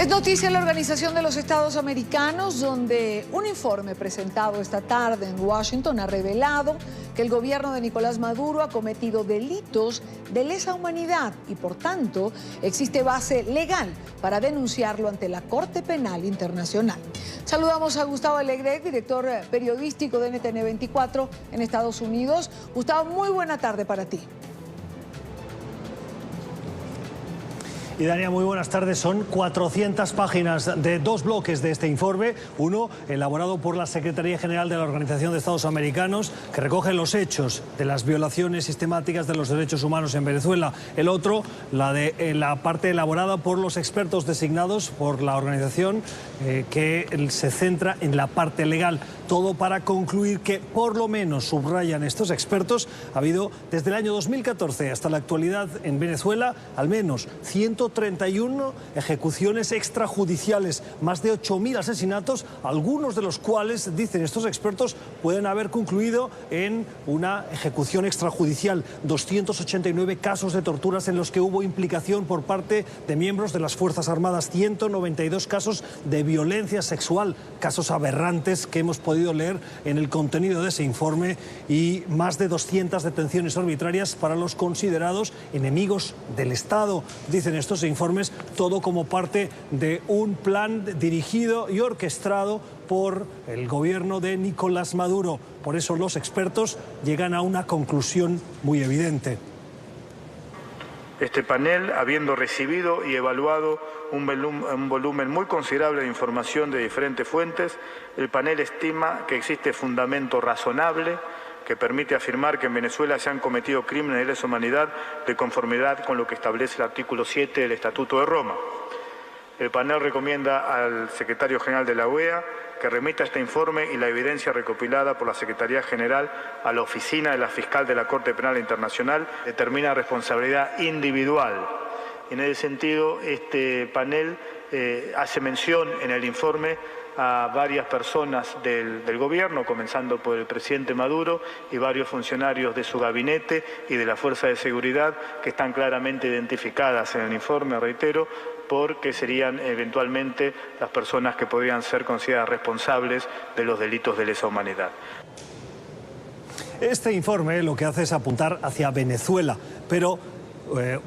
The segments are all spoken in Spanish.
Es noticia en la Organización de los Estados Americanos, donde un informe presentado esta tarde en Washington ha revelado que el gobierno de Nicolás Maduro ha cometido delitos de lesa humanidad y, por tanto, existe base legal para denunciarlo ante la Corte Penal Internacional. Saludamos a Gustavo Alegret, director periodístico de NTN 24 en Estados Unidos. Gustavo, muy buena tarde para ti. Y Dania, muy buenas tardes. Son 400 páginas de dos bloques de este informe. Uno elaborado por la Secretaría General de la Organización de Estados Americanos, que recoge los hechos de las violaciones sistemáticas de los derechos humanos en Venezuela. El otro, la parte elaborada por los expertos designados por la organización, que se centra en la parte legal. Todo para concluir que, por lo menos, subrayan estos expertos, ha habido desde el año 2014 hasta la actualidad en Venezuela al menos 131 ejecuciones extrajudiciales, más de 8.000 asesinatos, algunos de los cuales, dicen estos expertos, pueden haber concluido en una ejecución extrajudicial. 289 casos de torturas en los que hubo implicación por parte de miembros de las Fuerzas Armadas, 192 casos de violencia sexual, casos aberrantes que hemos podido leer en el contenido de ese informe, y más de 200 detenciones arbitrarias para los considerados enemigos del Estado, dicen estos informes, todo como parte de un plan dirigido y orquestado por el gobierno de Nicolás Maduro. Por eso los expertos llegan a una conclusión muy evidente. Este panel, habiendo recibido y evaluado un volumen muy considerable de información de diferentes fuentes, el panel estima que existe fundamento razonable que permite afirmar que en Venezuela se han cometido crímenes de lesa humanidad de conformidad con lo que establece el artículo 7 del Estatuto de Roma. El panel recomienda al secretario general de la OEA que remita este informe y la evidencia recopilada por la Secretaría General a la Oficina de la Fiscal de la Corte Penal Internacional, determina responsabilidad individual. En ese sentido, este panel hace mención en el informe a varias personas del gobierno, comenzando por el presidente Maduro y varios funcionarios de su gabinete y de la Fuerza de Seguridad, que están claramente identificadas en el informe, reitero, porque serían eventualmente las personas que podrían ser consideradas responsables de los delitos de lesa humanidad. Este informe lo que hace es apuntar hacia Venezuela, pero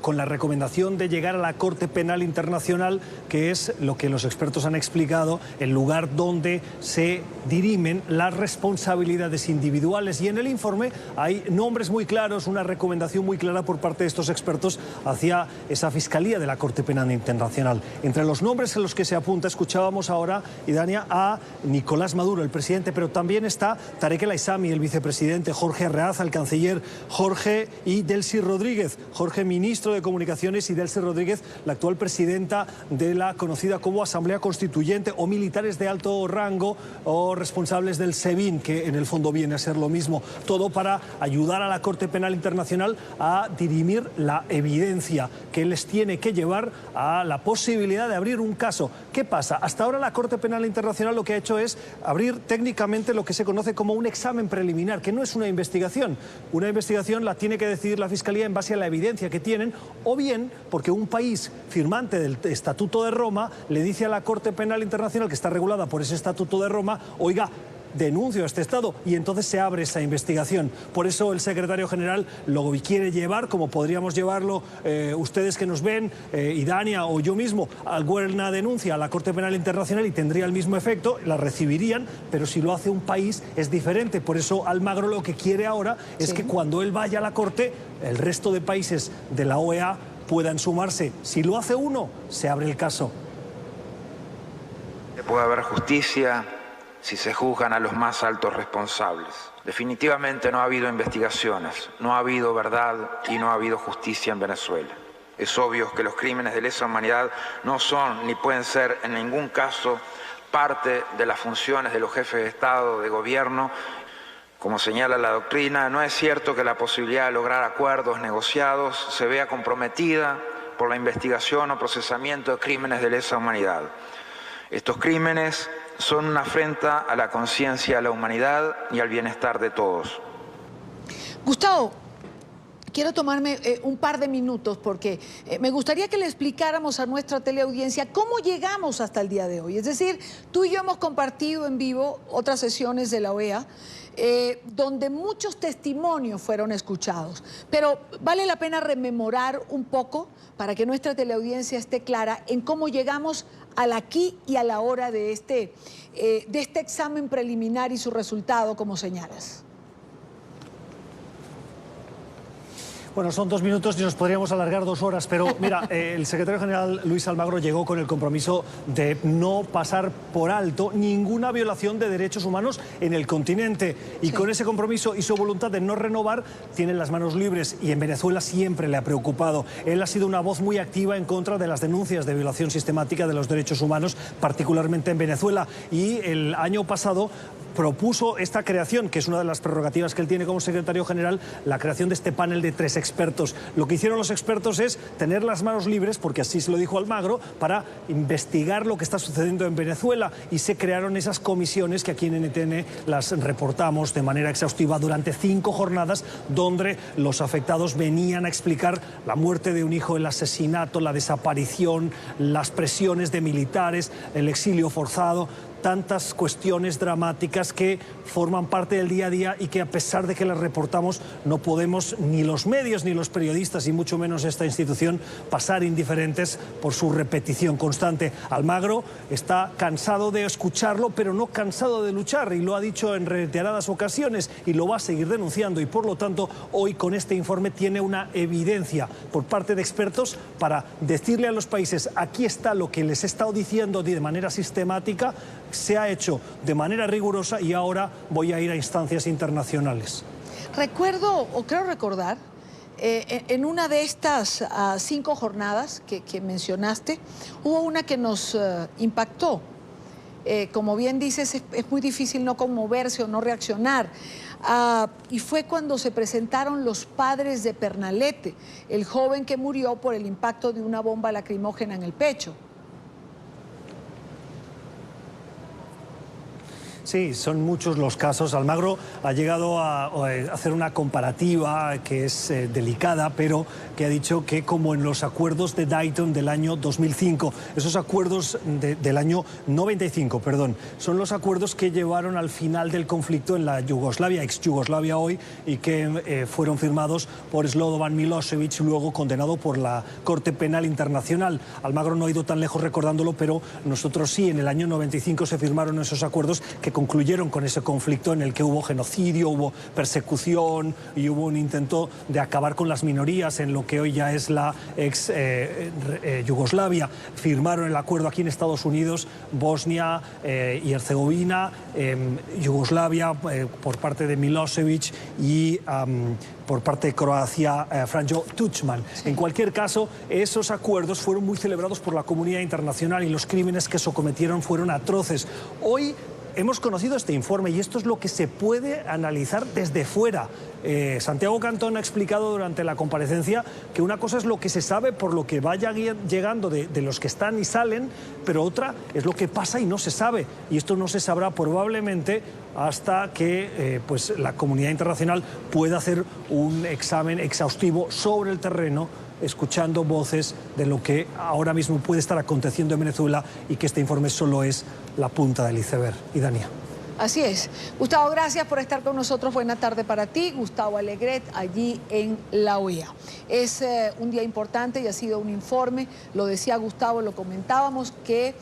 con la recomendación de llegar a la Corte Penal Internacional, que es lo que los expertos han explicado, el lugar donde se dirimen las responsabilidades individuales. Y en el informe hay nombres muy claros, una recomendación muy clara por parte de estos expertos hacia esa Fiscalía de la Corte Penal Internacional. Entre los nombres en los que se apunta, escuchábamos ahora, Idania, a Nicolás Maduro, el presidente, pero también está Tarek El Aissami, el vicepresidente, Jorge Arreaza, el canciller, Jorge y Delcy Rodríguez, Jorge ministro de Comunicaciones, y Delcy Rodríguez, la actual presidenta de la conocida como Asamblea Constituyente, o militares de alto rango o responsables del SEBIN, que en el fondo viene a ser lo mismo. Todo para ayudar a la Corte Penal Internacional a dirimir la evidencia que les tiene que llevar a la posibilidad de abrir un caso. ¿Qué pasa? Hasta ahora la Corte Penal Internacional lo que ha hecho es abrir técnicamente lo que se conoce como un examen preliminar, que no es una investigación. Una investigación la tiene que decidir la Fiscalía en base a la evidencia que tienen, o bien porque un país firmante del Estatuto de Roma le dice a la Corte Penal Internacional, que está regulada por ese Estatuto de Roma, oiga, denuncio a este Estado, y entonces se abre esa investigación. Por eso el secretario general lo quiere llevar, como podríamos llevarlo ustedes que nos ven, Idania o yo mismo, alguna denuncia a la Corte Penal Internacional, y tendría el mismo efecto, la recibirían, pero si lo hace un país es diferente. Por eso Almagro lo que quiere ahora es que cuando él vaya a la Corte, el resto de países de la OEA puedan sumarse. Si lo hace uno, se abre el caso. Puede haber justicia si se juzgan a los más altos responsables. Definitivamente no ha habido investigaciones, no ha habido verdad y no ha habido justicia en Venezuela. Es obvio que los crímenes de lesa humanidad no son ni pueden ser en ningún caso parte de las funciones de los jefes de Estado, de gobierno. Como señala la doctrina, no es cierto que la posibilidad de lograr acuerdos negociados se vea comprometida por la investigación o procesamiento de crímenes de lesa humanidad. Estos crímenes son una afrenta a la conciencia de la humanidad y al bienestar de todos. Gustavo, Quiero tomarme un par de minutos porque me gustaría que le explicáramos a nuestra teleaudiencia cómo llegamos hasta el día de hoy. Es decir, tú y yo hemos compartido en vivo otras sesiones de la OEA donde muchos testimonios fueron escuchados. Pero vale la pena rememorar un poco para que nuestra teleaudiencia esté clara en cómo llegamos al aquí y a la hora de este examen preliminar y su resultado, como señalas. Bueno, son 2 minutos y nos podríamos alargar 2 horas, pero mira, el secretario general Luis Almagro llegó con el compromiso de no pasar por alto ninguna violación de derechos humanos en el continente. Y con ese compromiso y su voluntad de no renovar, tienen las manos libres, y en Venezuela siempre le ha preocupado. Él ha sido una voz muy activa en contra de las denuncias de violación sistemática de los derechos humanos, particularmente en Venezuela. Y el año pasado propuso esta creación, que es una de las prerrogativas que él tiene como secretario general, la creación de este panel de 3 expertos. Lo que hicieron los expertos es tener las manos libres, porque así se lo dijo Almagro, para investigar lo que está sucediendo en Venezuela, y se crearon esas comisiones que aquí en NTN las reportamos de manera exhaustiva durante 5 jornadas, donde los afectados venían a explicar la muerte de un hijo, el asesinato, la desaparición, las presiones de militares, el exilio forzado, tantas cuestiones dramáticas que forman parte del día a día y que, a pesar de que las reportamos, no podemos, ni los medios ni los periodistas, y mucho menos esta institución, pasar indiferentes por su repetición constante. Almagro está cansado de escucharlo, pero no cansado de luchar, y lo ha dicho en reiteradas ocasiones, y lo va a seguir denunciando, y por lo tanto hoy con este informe tiene una evidencia por parte de expertos para decirle a los países: aquí está lo que les he estado diciendo de manera sistemática, se ha hecho de manera rigurosa, y ahora voy a ir a instancias internacionales. Recuerdo, o creo recordar, en una de estas 5 jornadas que mencionaste, hubo una que nos impactó. Como bien dices, es muy difícil no conmoverse o no reaccionar. Y fue cuando se presentaron los padres de Pernalete, el joven que murió por el impacto de una bomba lacrimógena en el pecho. Sí, son muchos los casos. Almagro ha llegado a hacer una comparativa que es delicada, pero que ha dicho que, como en los acuerdos de Dayton del año 2005, esos acuerdos del año 95, perdón, son los acuerdos que llevaron al final del conflicto en la Yugoslavia, ex-Yugoslavia hoy, y que fueron firmados por Slobodan Milosevic, luego condenado por la Corte Penal Internacional. Almagro no ha ido tan lejos recordándolo, pero nosotros sí, en el año 95 se firmaron esos acuerdos que concluyeron con ese conflicto en el que hubo genocidio, hubo persecución y hubo un intento de acabar con las minorías en lo que hoy ya es la ex Yugoslavia. Firmaron el acuerdo aquí en Estados Unidos, Bosnia y Herzegovina, Yugoslavia por parte de Milosevic, y por parte de Croacia, Franjo Tuđman. Sí. En cualquier caso, esos acuerdos fueron muy celebrados por la comunidad internacional, y los crímenes que se cometieron fueron atroces. Hoy hemos conocido este informe, y esto es lo que se puede analizar desde fuera. Santiago Cantón ha explicado durante la comparecencia que una cosa es lo que se sabe por lo que vaya llegando de los que están y salen, pero otra es lo que pasa y no se sabe. Y esto no se sabrá probablemente hasta que pues la comunidad internacional pueda hacer un examen exhaustivo sobre el terreno, escuchando voces de lo que ahora mismo puede estar aconteciendo en Venezuela, y que este informe solo es la punta del iceberg. Y Dania. Así es. Gustavo, gracias por estar con nosotros. Buena tarde para ti. Gustavo Alegret, allí en la OEA. Es un día importante y ha sido un informe, lo decía Gustavo, lo comentábamos, que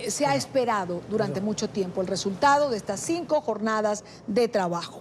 se ha esperado durante mucho tiempo el resultado de estas 5 jornadas de trabajo.